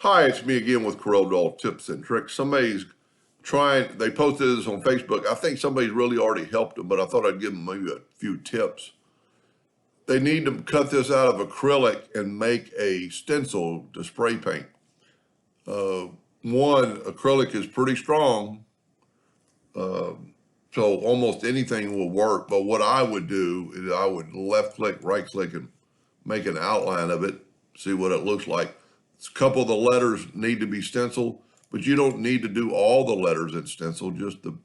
Hi, it's me again with Corel Doll Tips and Tricks. Somebody's they posted this on Facebook. I think somebody's really already helped them, but I thought I'd give them maybe a few tips. They need to cut this out of acrylic and make a stencil to spray paint. One, acrylic is pretty strong, so almost anything will work. But what I would do is I would left click, right click, and make an outline of it, see what it looks like. A couple of the letters need to be stenciled, but you don't need to do all the letters in stencil, just the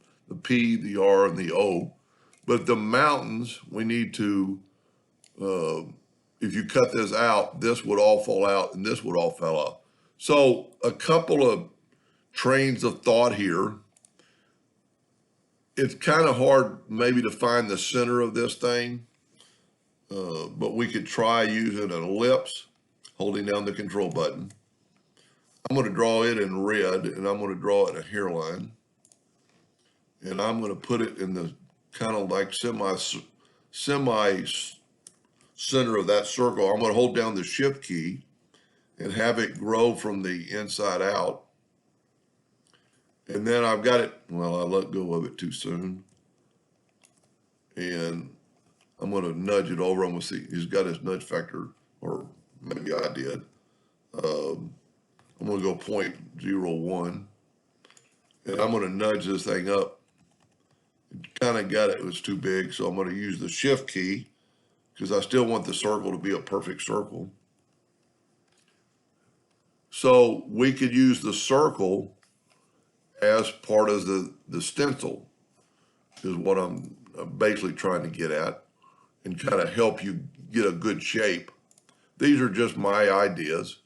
P, the R, and the O. But the mountains, we need to, if you cut this out, this would all fall out and this would all fall out. So a couple of trains of thought here. It's kind of hard maybe to find the center of this thing, but we could try using an ellipse, holding down the control button. I'm going to draw it in red, and I'm going to draw it a hairline. And I'm going to put it in the kind of like semi center of that circle. I'm going to hold down the shift key and have it grow from the inside out. And then I've got it, well, I let go of it too soon. And I'm going to nudge it over. I'm going to see, he's got his nudge factor, or maybe I did. I'm going to go 0.01. And I'm going to nudge this thing up. Kind of got it, it was too big, so I'm going to use the shift key because I still want the circle to be a perfect circle. So we could use the circle as part of the stencil, is what I'm basically trying to get at, and kind of help you get a good shape. These are just my ideas.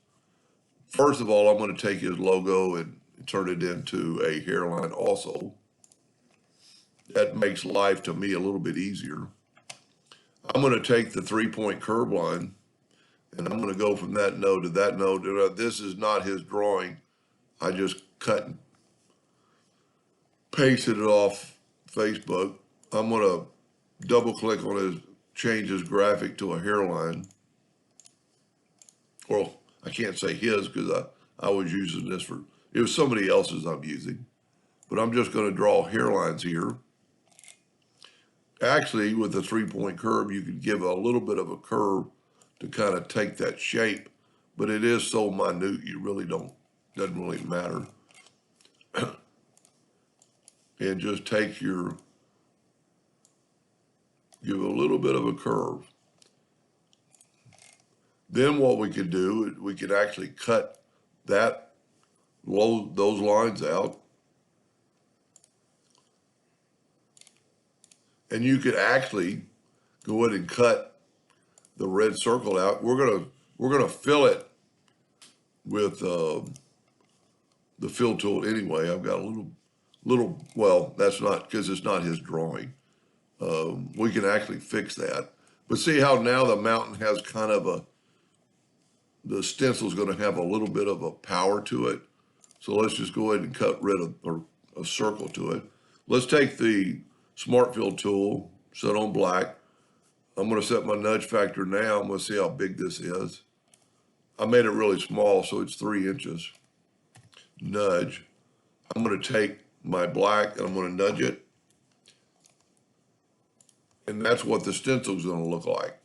First of all, I'm going to take his logo and turn it into a hairline also. That makes life to me a little bit easier. I'm going to take the 3-point curve line and I'm going to go from that node to that node. This is not his drawing. I just cut and pasted it off Facebook. I'm going to double click on his, change his graphic to a hairline. Well, I can't say his because I was using this for, it was somebody else's I'm using. But I'm just going to draw hairlines here. Actually, with the 3-point curve, you could give a little bit of a curve to kind of take that shape, but it is so minute, you really doesn't really matter. And just take your, give a little bit of a curve. Then what we could do, we could actually cut those lines out. And you could actually go ahead and cut the red circle out. We're gonna fill it with the fill tool anyway. I've got a little. Well, that's not because it's not his drawing. We can actually fix that. But see how now the mountain has kind of the stencil is going to have a little bit of a power to it. So let's just go ahead and cut rid of or a circle to it. Let's take the Smart Fill tool, set on black. I'm going to set my nudge factor now. I'm going to see how big this is. I made it really small, so it's 3 inches. Nudge. I'm going to take my black and I'm going to nudge it. And that's what the stencil is going to look like.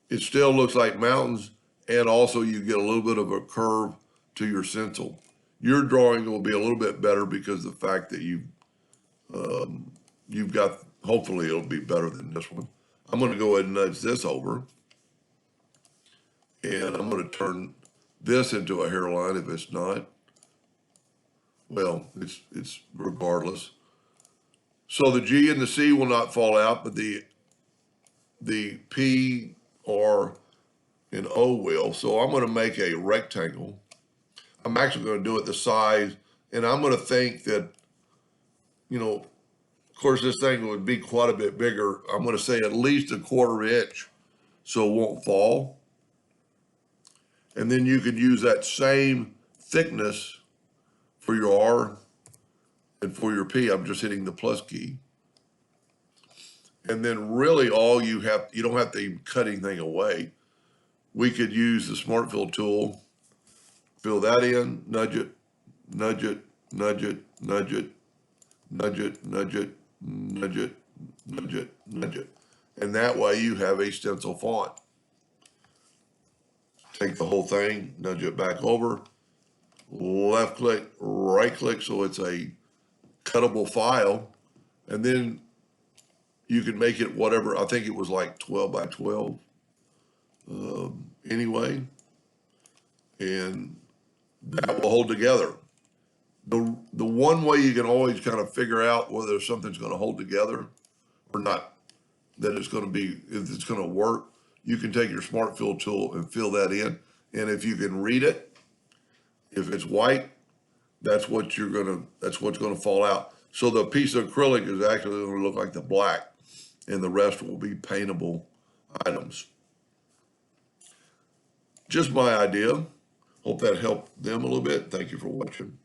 It still looks like mountains, and also you get a little bit of a curve to your stencil. Your drawing will be a little bit better because of the fact that you've got, hopefully it'll be better than this one. I'm going to go ahead and nudge this over. And I'm going to turn this into a hairline if it's not. Well, it's regardless. So the G and the C will not fall out, but the P, R, and O will. So I'm going to make a rectangle. I'm actually going to do it the size, and I'm going to think that, you know, of course, this thing would be quite a bit bigger. I'm going to say at least a 1/4 inch so it won't fall. And then you could use that same thickness for your R and for your P. I'm just hitting the plus key. And then really all you don't have to even cut anything away. We could use the Smart Fill tool fill that in, nudge it, nudge it, nudge it, nudge it, nudge it, nudge it, nudge it, nudge it, nudge it. And that way you have a stencil font. Take the whole thing, nudge it back over, left click, right click so it's a cuttable file, and then you can make it whatever. I think it was like 12 by 12 anyway, and that will hold together. The one way you can always kind of figure out whether something's going to hold together or not, that it's going to be, if it's going to work, you can take your Smart Fill tool and fill that in. And if you can read it, if it's white, that's what's going to fall out. So the piece of acrylic is actually going to look like the black, and the rest will be paintable items. Just my idea. Hope that helped them a little bit. Thank you for watching.